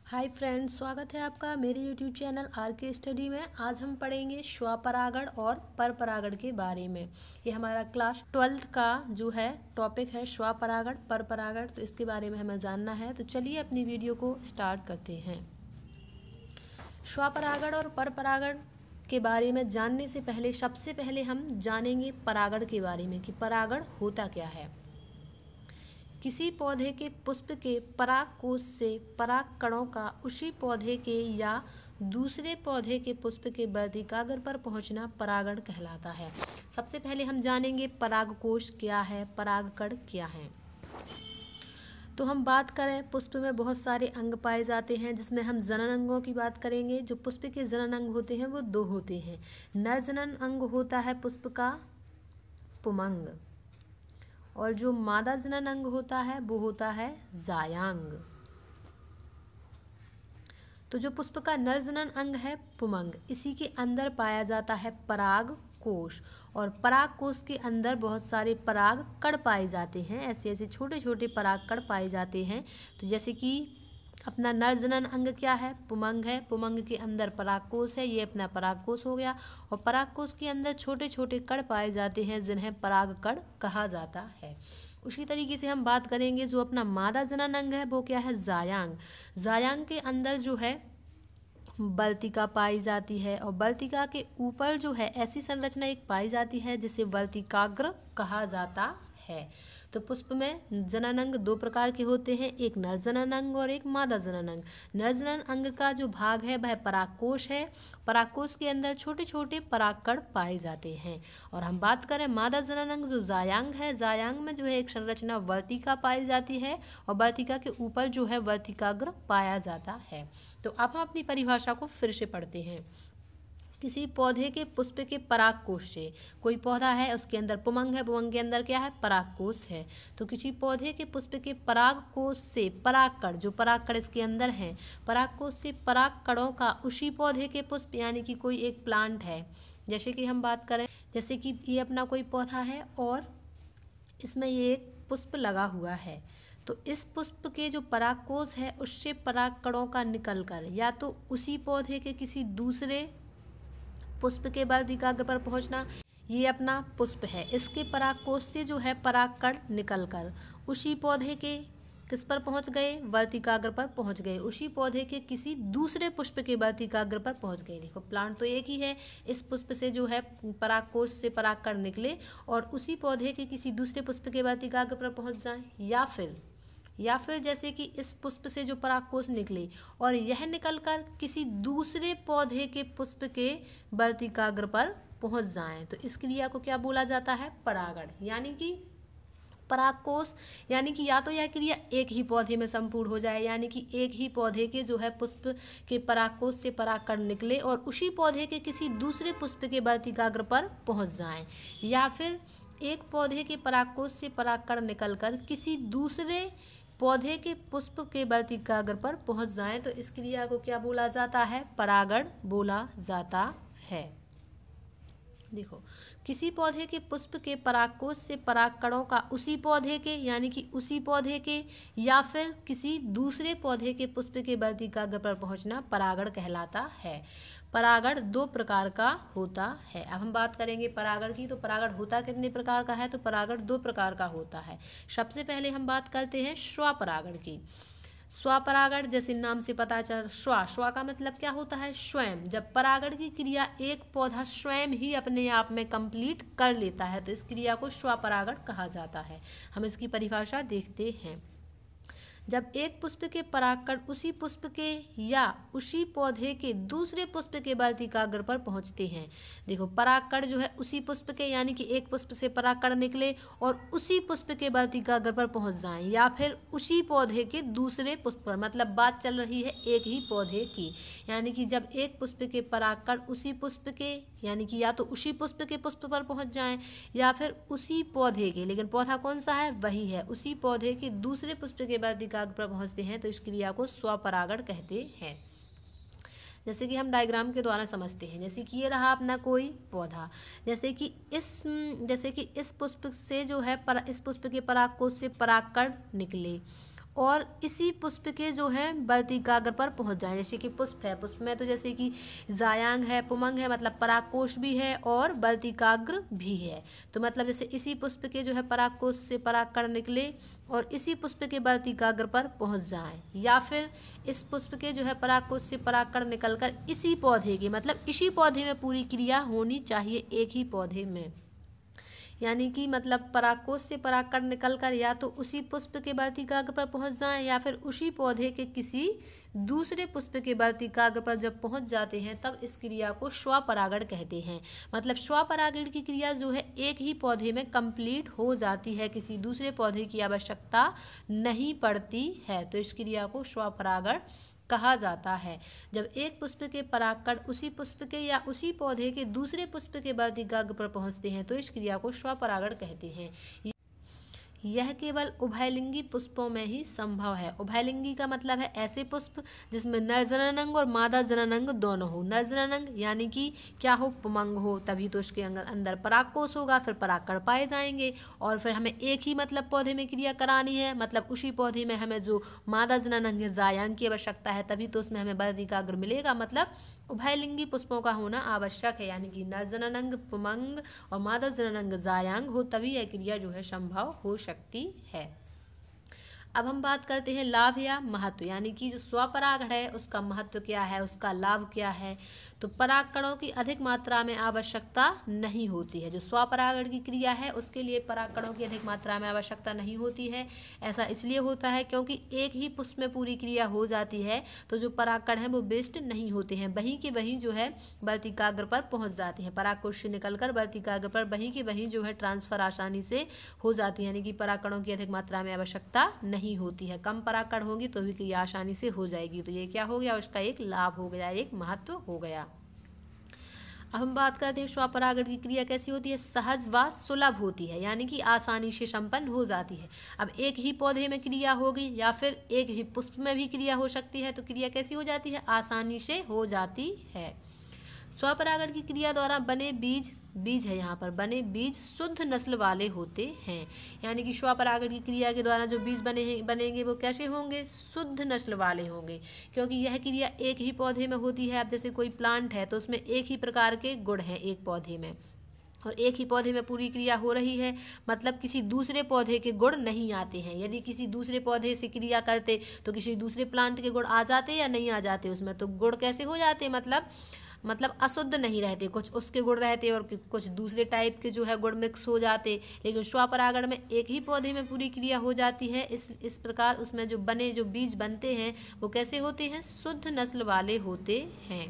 Hi friends, स्वागत है आपका मेरे यूट्यूब चैनल आर के स्टडी में। आज हम पढ़ेंगे स्वपरागण और परपरागण के बारे में। ये हमारा क्लास 12th का जो है टॉपिक है स्वपरागण परपरागण, तो इसके बारे में हमें जानना है। तो चलिए अपनी वीडियो को स्टार्ट करते हैं। स्वपरागण और परपरागण के बारे में जानने से पहले सबसे पहले हम जानेंगे परागण के बारे में कि परागण होता क्या है। किसी पौधे के पुष्प के परागकोश से पराग कणों का उसी पौधे के या दूसरे पौधे के पुष्प के वर्तिकाग्र पर पहुंचना परागण कहलाता है। सबसे पहले हम जानेंगे परागकोश क्या है, परागकण क्या है। तो हम बात करें, पुष्प में बहुत सारे अंग पाए जाते हैं, जिसमें हम जनन अंगों की बात करेंगे। जो पुष्प के जनन अंग होते हैं वो दो होते हैं। नर जनन अंग होता है पुष्प का पुमंग, और जो मादा जनन अंग होता है वो होता है जायांग। तो जो पुष्प का नर जनन अंग है पुमंग, इसी के अंदर पाया जाता है पराग कोश, और पराग कोश के अंदर बहुत सारे पराग कण पाए जाते हैं। ऐसे ऐसे छोटे छोटे पराग कण पाए जाते हैं। तो जैसे कि अपना नर जनन अंग क्या है, पुमंग है। पुमंग के अंदर परागकोश है, ये अपना परागकोश हो गया। और परागकोश के अंदर छोटे छोटे कण पाए जाते हैं जिन्हें परागकण कहा जाता है। उसी तरीके से हम बात करेंगे, जो अपना मादा जनन अंग है वो क्या है, जायांग। जायांग के अंदर जो है वर्तिका पाई जाती है, और वर्तिका के ऊपर जो है ऐसी संरचना एक पाई जाती है जिसे वर्तिकाग्र कहा जाता है। तो पुष्प में जनन अंग दो प्रकार के होते हैं, एक नर जनन अंग और एक मादा जनन अंग। नर जनन अंग का जो भाग है वह परागकोश है। परागकोश के अंदर छोटे छोटे परागकण पाए जाते हैं। और हम बात करें मादा जनन अंग जो जायांग है, जायांग में जो है एक संरचना वर्तिका पाई जाती है, और वर्तिका के ऊपर जो है वर्तिकाग्र पाया जाता है। तो अब हम अपनी परिभाषा को फिर से पढ़ते हैं। किसी पौधे के पुष्प के परागकोश से, कोई पौधा है उसके अंदर पुमंग है, पुमंग के अंदर क्या है, परागकोश है। तो किसी पौधे के पुष्प के परागकोश से परागकण, जो परागकण इसके अंदर हैं, परागकोश से पराग कणों का उसी पौधे के पुष्प, यानी कि कोई एक प्लांट है, जैसे कि हम बात करें, जैसे कि ये अपना कोई पौधा है और इसमें ये एक पुष्प लगा हुआ है। तो इस पुष्प के जो परागकोश है उससे पराग कणों का निकलकर या तो उसी पौधे के किसी दूसरे पुष्प के वर्तिकाग्र पर पहुंचना, ये अपना पुष्प है, इसके परागकोश से जो है परागकण निकलकर उसी पौधे के किस पर पहुंच गए, वर्तिकाग्र पर पहुंच गए, उसी पौधे के किसी दूसरे पुष्प के वर्तिकाग्र पर पहुंच गए। देखो प्लांट तो एक ही है, इस पुष्प से जो है परागकोश से परागकण निकले और उसी पौधे के किसी दूसरे पुष्प के वर्तिकाग्र पर पहुंच जाएं, या फिर जैसे कि इस पुष्प से जो परागकोश निकले और यह निकलकर किसी दूसरे पौधे के पुष्प के वर्तिकाग्र पर पहुंच जाएं, तो इस क्रिया को क्या बोला जाता है, परागण। यानी कि परागकोश, यानी कि या तो यह क्रिया एक ही पौधे में संपूर्ण हो जाए, यानी कि एक ही पौधे के जो है पुष्प के परागकोश से परागकण निकले और उसी पौधे के किसी दूसरे पुष्प के वर्तिकाग्र पर पहुंच जाएं, या फिर एक पौधे के परागकोश से परागकण निकलकर किसी दूसरे पौधे के पुष्प के वर्तिकाग्र पर पहुंच जाएं, तो इस क्रिया को क्या बोला जाता है, परागण बोला जाता है। देखो, किसी पौधे के पुष्प के परागकोश से परागकणों का उसी पौधे के, यानी कि उसी पौधे के या फिर किसी दूसरे पौधे के पुष्प के वर्तिकाग्र पर पहुंचना परागण कहलाता है। परागण दो प्रकार का होता है। अब हम बात करेंगे परागण की। तो परागण होता कितने प्रकार का है, तो परागण दो प्रकार का होता है। सबसे पहले हम बात करते हैं स्वपरागण की। स्वपरागण जैसे नाम से पता चल, स्व का मतलब क्या होता है, स्वयं। जब परागण की क्रिया एक पौधा स्वयं ही अपने आप में कंप्लीट कर लेता है तो इस क्रिया को स्वपरागण कहा जाता है। हम इसकी परिभाषा देखते हैं। जब एक पुष्प के परागकण उसी पुष्प के या उसी पौधे के दूसरे पुष्प के वर्तिकाग्र पर पहुंचते हैं। देखो, परागकण जो है उसी पुष्प के, यानी कि एक पुष्प से परागकण निकले और उसी पुष्प के वर्तिकाग्र पर पहुंच जाएं, या फिर उसी पौधे के दूसरे पुष्प पर, मतलब बात चल रही है एक ही पौधे की। यानी कि जब एक पुष्प के परागकण उसी पुष्प के, यानी कि या तो उसी पुष्प के पुष्प पर पहुंच जाएं या फिर उसी पौधे के, लेकिन पौधा कौन सा है, वही है, उसी पौधे के दूसरे पुष्प के वर्तिकाग्र पर पहुंचते हैं, तो इस क्रिया को स्वपरागण कहते हैं। जैसे कि हम डायग्राम के द्वारा समझते हैं। जैसे कि ये रहा अपना कोई पौधा, जैसे कि इस पुष्प से जो है इस पुष्प के परागकोश से परागकण निकले और इसी पुष्प के जो है वर्तिकाग्र पर पहुंच जाएं। जैसे कि पुष्प है, पुष्प में तो जैसे कि जायांग है, पुमंग है, मतलब परागकोश भी है और वर्तिकाग्र भी है। तो मतलब जैसे इसी पुष्प के जो है परागकोश से परागकण निकले और इसी पुष्प के वर्तिकाग्र पर पहुंच जाएं, या फिर इस पुष्प के जो है परागकोश से परागकण निकलकर इसी पौधे के, मतलब इसी पौधे में पूरी क्रिया होनी चाहिए, एक ही पौधे में। यानी कि मतलब परागकोश से परागकण निकलकर या तो उसी पुष्प के वर्तिकाग्र पर पहुंच जाएं या फिर उसी पौधे के किसी दूसरे पुष्प के वर्तिकाग्र पर जब पहुंच जाते हैं तब इस क्रिया को स्वपरागण कहते हैं। मतलब स्वपरागण की क्रिया जो है एक ही पौधे में कंप्लीट हो जाती है, किसी दूसरे पौधे की आवश्यकता नहीं पड़ती है, तो इस क्रिया को स्वपरागण कहा जाता है। जब एक पुष्प के परागकण उसी पुष्प के या उसी पौधे के दूसरे पुष्प के वर्तिकाग्र पर पहुंचते हैं तो इस क्रिया को स्वपरागण कहते हैं। यह केवल उभयलिंगी पुष्पों में ही संभव है। उभयलिंगी का मतलब है ऐसे पुष्प जिसमें नर जननांग और मादा जननांग दोनों हो। नर जननांग यानी कि क्या हो, पुमंग हो, तभी तो उसके अंदर परागकोश होगा, फिर परागकण पाए जाएंगे और फिर हमें एक ही मतलब पौधे में क्रिया करानी है, मतलब उसी पौधे में हमें जो मादा जननांग है जायांग की आवश्यकता है, तभी तो उसमें हमें वर्तिकाग्र मिलेगा। मतलब उभयलिंगी पुष्पों का होना आवश्यक है, यानी कि नर जननांग पुमंग और मादा जननांग जायांग हो, तभी यह क्रिया जो है संभव हो सकती है। अब हम बात करते हैं लाभ या महत्व, यानी कि जो स्वपरागण है उसका महत्व क्या है, उसका लाभ क्या है। तो परागकणों की अधिक मात्रा में आवश्यकता नहीं होती है। जो स्वपरागण की क्रिया है उसके लिए परागकणों की अधिक मात्रा में आवश्यकता नहीं होती है। ऐसा इसलिए होता है क्योंकि एक ही पुष्प में पूरी क्रिया हो जाती है, तो जो परागकण है वो वेस्ट नहीं होते हैं, वहीं के वहीं जो है वर्तिकाग्र पर पहुंच जाते हैं। परागकोश से निकलकर वर्तिकाग्र पर वहीं के वहीं जो है ट्रांसफर आसानी से हो जाती है, यानी कि परागकणों की अधिक मात्रा में आवश्यकता नहीं होती है। कम परागकण होंगी तो भी क्रिया आसानी से हो जाएगी। तो ये क्या हो गया, उसका एक लाभ हो गया, एक महत्व हो गया। अब हम बात करते हैं स्वपरागण की क्रिया कैसी होती है, सहज व सुलभ होती है, यानी कि आसानी से संपन्न हो जाती है। अब एक ही पौधे में क्रिया होगी या फिर एक ही पुष्प में भी क्रिया हो सकती है, तो क्रिया कैसी हो जाती है, आसानी से हो जाती है। स्वपरागण की क्रिया द्वारा बने बीज, बीज है यहाँ पर, बने बीज शुद्ध नस्ल वाले होते हैं। यानी कि स्वपरागण की क्रिया के द्वारा जो बीज बनेंगे वो कैसे होंगे, शुद्ध नस्ल वाले होंगे, क्योंकि यह क्रिया एक ही पौधे में होती है। अब जैसे कोई प्लांट है तो उसमें एक ही प्रकार के गुण हैं एक पौधे में, और एक ही पौधे में पूरी क्रिया हो रही है, मतलब किसी दूसरे पौधे के गुण नहीं आते हैं। यदि किसी दूसरे पौधे से क्रिया करते तो किसी दूसरे प्लांट के गुण आ जाते या नहीं आ जाते उसमें, तो गुण कैसे हो जाते, मतलब अशुद्ध नहीं रहते, कुछ उसके गुण रहते और कुछ दूसरे टाइप के जो है गुण मिक्स हो जाते। लेकिन स्वपरागण में एक ही पौधे में पूरी क्रिया हो जाती है, इस प्रकार उसमें जो बीज बनते हैं वो कैसे होते हैं, शुद्ध नस्ल वाले होते हैं।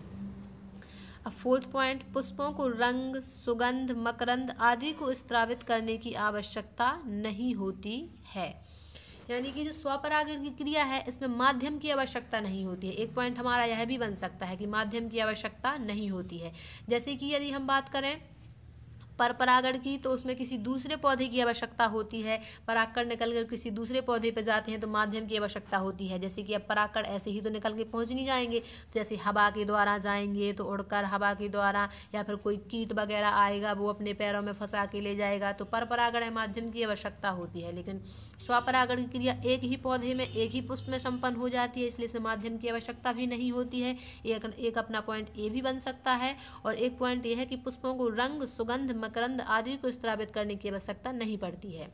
अब फोर्थ पॉइंट, पुष्पों को रंग, सुगंध, मकरंद आदि को स्रावित करने की आवश्यकता नहीं होती है। यानी कि जो स्वपरागण की क्रिया है इसमें माध्यम की आवश्यकता नहीं होती है। एक पॉइंट हमारा यह भी बन सकता है कि माध्यम की आवश्यकता नहीं होती है। जैसे कि यदि हम बात करें परपरागण की, तो उसमें किसी दूसरे पौधे की आवश्यकता होती है। परागकण निकल कर किसी दूसरे पौधे पर जाते हैं तो माध्यम की आवश्यकता होती है। जैसे कि अब परागकण ऐसे ही तो निकल के पहुंच नहीं जाएंगे, तो जैसे हवा के द्वारा जाएंगे तो उड़कर हवा के द्वारा, या फिर कोई कीट वगैरह आएगा वो अपने पैरों में फंसा के ले जाएगा, तो परपरागण है माध्यम की आवश्यकता होती है। लेकिन स्वपरागण की क्रिया एक ही पौधे में एक ही पुष्प में संपन्न हो जाती है, इसलिए से माध्यम की आवश्यकता भी नहीं होती है। एक अपना पॉइंट ए भी बन सकता है। और एक पॉइंट ये है कि पुष्पों को रंग, सुगंध, मकरंद आदि को स्रावित करने की आवश्यकता नहीं पड़ती है।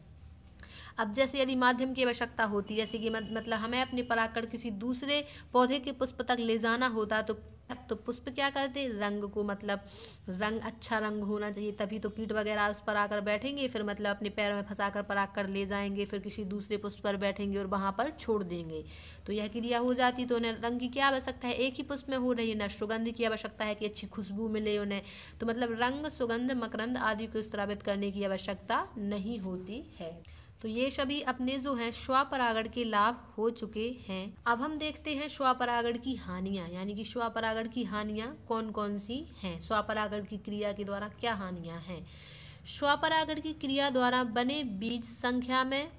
अब जैसे यदि माध्यम की आवश्यकता होती, जैसे कि मतलब हमें अपने परागकण किसी दूसरे पौधे के पुष्प तक ले जाना होता, तो पुष्प क्या करते, रंग को, मतलब रंग अच्छा रंग होना चाहिए, तभी तो कीट वगैरह उस पर आकर बैठेंगे, फिर मतलब अपने पैरों में फंसाकर परागकण ले जाएंगे, फिर किसी दूसरे पुष्प पर बैठेंगे और वहाँ पर छोड़ देंगे, तो यह क्रिया हो जाती। तो उन्हें रंग की क्या आवश्यकता है, एक ही पुष्प में हो रही है ना, सुगंध की आवश्यकता है कि अच्छी खुशबू मिले उन्हें, तो मतलब रंग, सुगंध, मकरंद आदि को स्रावित करने की आवश्यकता नहीं होती है। तो ये सभी अपने जो हैं स्वपरागण के लाभ हो चुके हैं। अब हम देखते हैं स्वपरागण की हानियां, यानी कि स्वपरागण की हानियां कौन कौन सी हैं, स्वपरागण की क्रिया के द्वारा क्या हानियां हैं। स्वपरागण की क्रिया द्वारा बने बीज संख्या में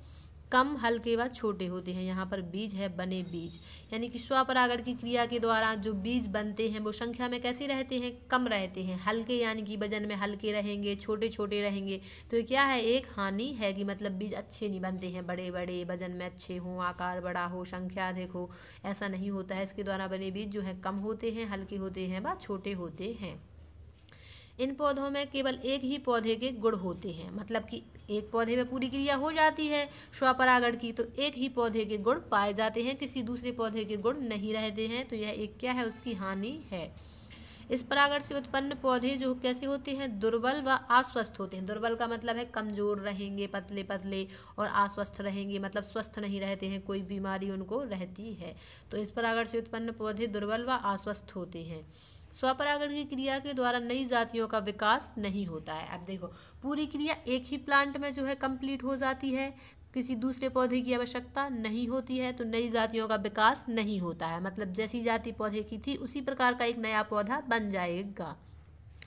कम, हल्के व छोटे होते हैं। यहाँ पर बीज है बने बीज, यानी कि स्वपरागण की क्रिया के द्वारा जो बीज बनते हैं वो संख्या में कैसे रहते हैं, कम रहते हैं। हल्के यानी कि वजन में हल्के रहेंगे, छोटे छोटे रहेंगे। तो ये क्या है, एक हानि है कि मतलब बीज अच्छे नहीं बनते हैं, बड़े बड़े वजन में अच्छे हों, आकार बड़ा हो, संख्या अधिक हो, ऐसा नहीं होता है। इसके द्वारा बने बीज जो है कम होते हैं, हल्के होते हैं व छोटे होते हैं। इन पौधों में केवल एक ही पौधे के गुण होते हैं, मतलब कि एक पौधे में पूरी क्रिया हो जाती है स्वपरागण की, तो एक ही पौधे के गुण पाए जाते हैं, किसी दूसरे पौधे के गुण नहीं रहते हैं। तो यह एक क्या है, उसकी हानि है। इस परागण से उत्पन्न पौधे जो कैसे होते हैं, दुर्बल व अस्वस्थ होते हैं। दुर्बल का मतलब है कमजोर रहेंगे, पतले पतले, और अस्वस्थ रहेंगे मतलब स्वस्थ नहीं रहते हैं, कोई बीमारी उनको रहती है। तो इस परागण से उत्पन्न पौधे दुर्बल व अस्वस्थ होते हैं। स्वपरागण की क्रिया के द्वारा नई जातियों का विकास नहीं होता है। अब देखो, पूरी क्रिया एक ही प्लांट में जो है कंप्लीट हो जाती है, किसी दूसरे पौधे की आवश्यकता नहीं होती है, तो नई जातियों का विकास नहीं होता है। मतलब जैसी जाति पौधे की थी उसी प्रकार का एक नया पौधा बन जाएगा।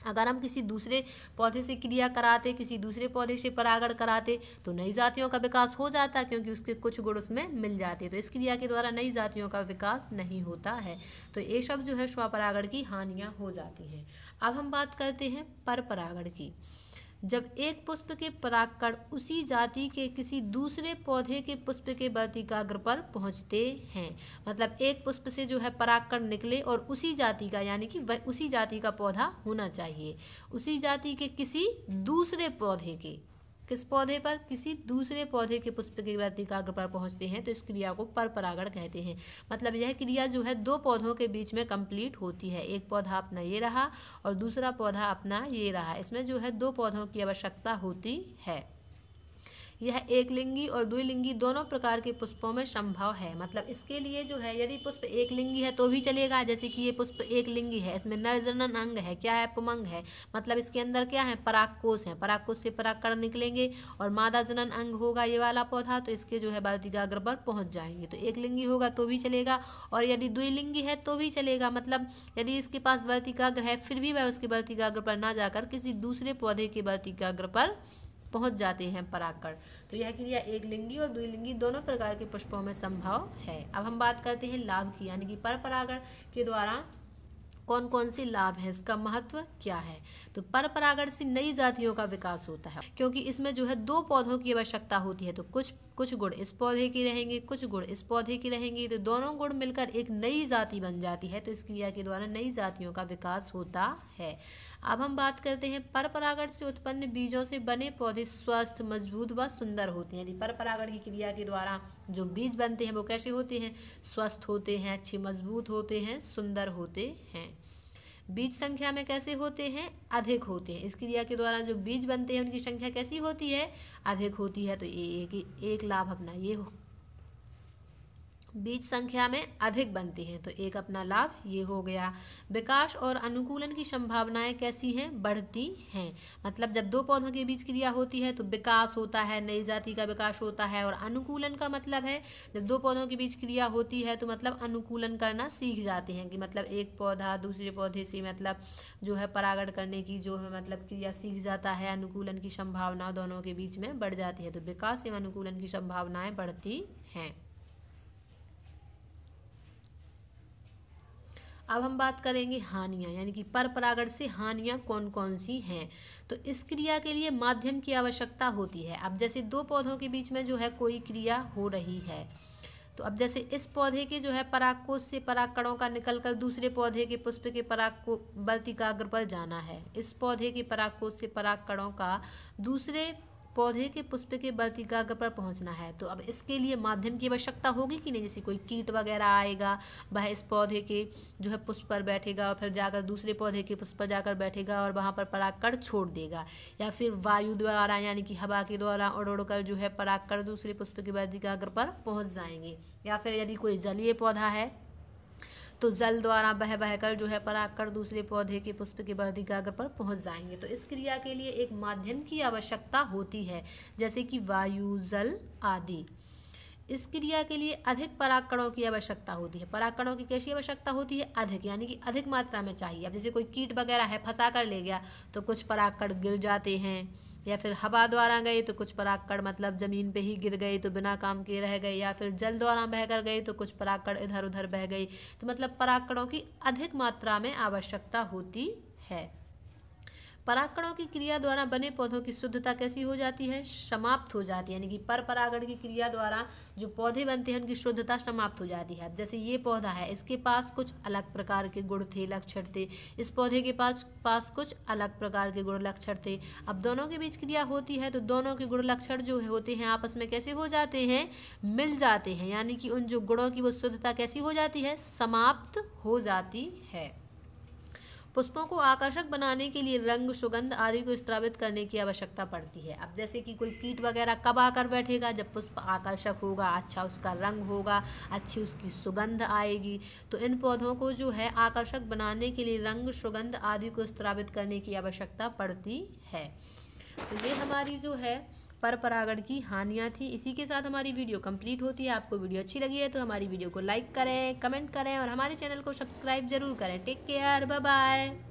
अगर हम किसी दूसरे पौधे से क्रिया कराते, किसी दूसरे पौधे से परागण कराते, तो नई जातियों का विकास हो जाता, क्योंकि उसके कुछ गुण उसमें मिल जाते। तो इस क्रिया के द्वारा नई जातियों का विकास नहीं होता है। तो ये सब जो है स्वपरागण की हानियां हो जाती हैं। अब हम बात करते हैं परपरागण की। जब एक पुष्प के परागकण उसी जाति के किसी दूसरे पौधे के पुष्प के वर्तिकाग्र पर पहुंचते हैं, मतलब एक पुष्प से जो है परागकण निकले और उसी जाति का, यानी कि वह उसी जाति का पौधा होना चाहिए, उसी जाति के किसी दूसरे पौधे के, किस पौधे पर, किसी दूसरे पौधे के पुष्प के वर्तिकाग्र पर पहुंचते हैं, तो इस क्रिया को परपरागण कहते हैं। मतलब यह क्रिया जो है दो पौधों के बीच में कंप्लीट होती है। एक पौधा अपना ये रहा और दूसरा पौधा अपना ये रहा, इसमें जो है दो पौधों की आवश्यकता होती है। यह एक लिंगी और द्विलिंगी दोनों प्रकार के पुष्पों में संभव है। मतलब इसके लिए जो है, यदि पुष्प एक लिंगी है तो भी चलेगा, जैसे कि ये पुष्प एक लिंगी है, इसमें नर जनन अंग है, क्या है, पुमंग है, मतलब इसके अंदर क्या है, परागकोश है, परागकोश से परागकण निकलेंगे, और मादा जनन अंग होगा ये वाला पौधा, तो इसके जो है वर्तिकाग्र पर पहुंच जाएंगे। तो एक लिंगी होगा तो भी चलेगा, और यदि द्विलिंगी है तो भी चलेगा। मतलब यदि इसके पास वर्तिकाग्र है फिर भी वह उसके वर्तिकाग्र पर ना जाकर किसी दूसरे पौधे के वर्तिकाग्र पर पहुंच जाते हैं परागकण। तो यह क्रिया एक लिंगी और द्विलिंगी दोनों प्रकार के पुष्पों में संभव है। अब हम बात करते हैं लाभ की, यानी कि परपरागण के द्वारा कौन कौन से लाभ हैं, इसका महत्व क्या है। तो परपरागण से नई जातियों का विकास होता है, क्योंकि इसमें जो है दो पौधों की आवश्यकता होती है। तो कुछ गुण इस पौधे के रहेंगे, कुछ गुण इस पौधे के रहेंगे, तो दोनों गुण मिलकर एक नई जाति बन जाती है। तो इस क्रिया के द्वारा नई जातियों का विकास होता है। अब हम बात करते हैं परपरागण से उत्पन्न बीजों से बने पौधे स्वस्थ, मजबूत व सुंदर होते हैं। यदि परपरागण की क्रिया के द्वारा जो बीज बनते हैं वो कैसे होते हैं, स्वस्थ होते हैं, अच्छे मजबूत होते हैं, सुंदर होते हैं। बीज संख्या में कैसे होते हैं, अधिक होते हैं। इस क्रिया के द्वारा जो बीज बनते हैं उनकी संख्या कैसी होती है, अधिक होती है। तो एक लाभ अपना ये हो, बीज संख्या में अधिक बनते हैं, तो एक अपना लाभ ये हो गया। विकास और अनुकूलन की संभावनाएं कैसी हैं, बढ़ती हैं। मतलब जब दो पौधों के बीच क्रिया होती है तो विकास होता है, नई जाति का विकास होता है। और अनुकूलन का मतलब है, जब दो पौधों के बीच क्रिया होती है तो मतलब अनुकूलन करना सीख जाते हैं, कि मतलब एक पौधा दूसरे पौधे से मतलब जो है परागण करने की जो है मतलब क्रिया सीख जाता है। अनुकूलन की संभावना दोनों के बीच में बढ़ जाती है। तो विकास एवं अनुकूलन की संभावनाएं बढ़ती हैं। अब हम बात करेंगे हानियां, यानी कि परपरागण से हानियां कौन कौन सी हैं। तो इस क्रिया के लिए माध्यम की आवश्यकता होती है। अब जैसे दो पौधों के बीच में जो है कोई क्रिया हो रही है, तो अब जैसे इस पौधे के जो है परागकोश से परागकणों का निकलकर दूसरे पौधे के पुष्प के पराग को वर्तिकाग्र पर जाना है। इस पौधे के परागकोश से परागकणों का दूसरे पौधे के पुष्प के वर्तिकाग्र पर पहुंचना है। तो अब इसके लिए माध्यम की आवश्यकता होगी कि नहीं, जैसे कोई कीट वगैरह आएगा, वह इस पौधे के जो है पुष्प पर बैठेगा और फिर जाकर दूसरे पौधे के पुष्प पर जाकर बैठेगा और वहां पर परागकण छोड़ देगा, या फिर वायु द्वारा यानी कि हवा के द्वारा उड़ उड़कर जो है परागकण दूसरे पुष्प के वर्तिकाग्र पर पहुंच जाएंगे। या फिर यदि कोई जलीय पौधा है तो जल द्वारा बह बहकर जो है परागकण दूसरे पौधे के पुष्प के वर्तिकाग्र पर पहुंच जाएंगे। तो इस क्रिया के लिए एक माध्यम की आवश्यकता होती है, जैसे कि वायु, जल आदि। इस क्रिया के लिए अधिक परागकणों की आवश्यकता होती है। परागकणों की कैसी आवश्यकता होती है? अधिक, यानी कि अधिक मात्रा में चाहिए। अब जैसे कोई कीट वगैरह है, फंसा कर ले गया तो कुछ परागकण गिर जाते हैं, या फिर हवा द्वारा गए तो कुछ परागकण मतलब जमीन पे ही गिर गए तो बिना काम के रह गए, या फिर जल द्वारा बहकर गए तो कुछ परागकण इधर उधर बह गए। तो मतलब परागकणों की अधिक मात्रा में आवश्यकता होती है। परागकणों की क्रिया द्वारा बने पौधों की शुद्धता कैसी हो जाती है? समाप्त हो जाती है, यानी कि पर परागण की क्रिया द्वारा जो पौधे बनते हैं उनकी शुद्धता समाप्त हो जाती है। अब जैसे ये पौधा है, इसके पास कुछ अलग प्रकार के गुण थे, लक्षण थे, इस पौधे के पास कुछ अलग प्रकार के गुण लक्षण थे। अब दोनों के बीच क्रिया होती है तो दोनों के गुण लक्षण जो होते हैं आपस में कैसे हो जाते हैं? मिल जाते हैं, यानी कि उन जो गुणों की वो शुद्धता कैसी हो जाती है? समाप्त हो जाती है। पुष्पों को आकर्षक बनाने के लिए रंग, सुगंध आदि को स्रावित करने की आवश्यकता पड़ती है। अब जैसे कि कोई कीट वगैरह कब आकर बैठेगा? जब पुष्प आकर्षक होगा, अच्छा उसका रंग होगा, अच्छी उसकी सुगंध आएगी। तो इन पौधों को जो है आकर्षक बनाने के लिए रंग, सुगंध आदि को स्रावित करने की आवश्यकता पड़ती है। तो ये हमारी जो है पर परागण की हानियाँ थी। इसी के साथ हमारी वीडियो कंप्लीट होती है। आपको वीडियो अच्छी लगी है तो हमारी वीडियो को लाइक करें, कमेंट करें और हमारे चैनल को सब्सक्राइब जरूर करें। Take care, bye bye.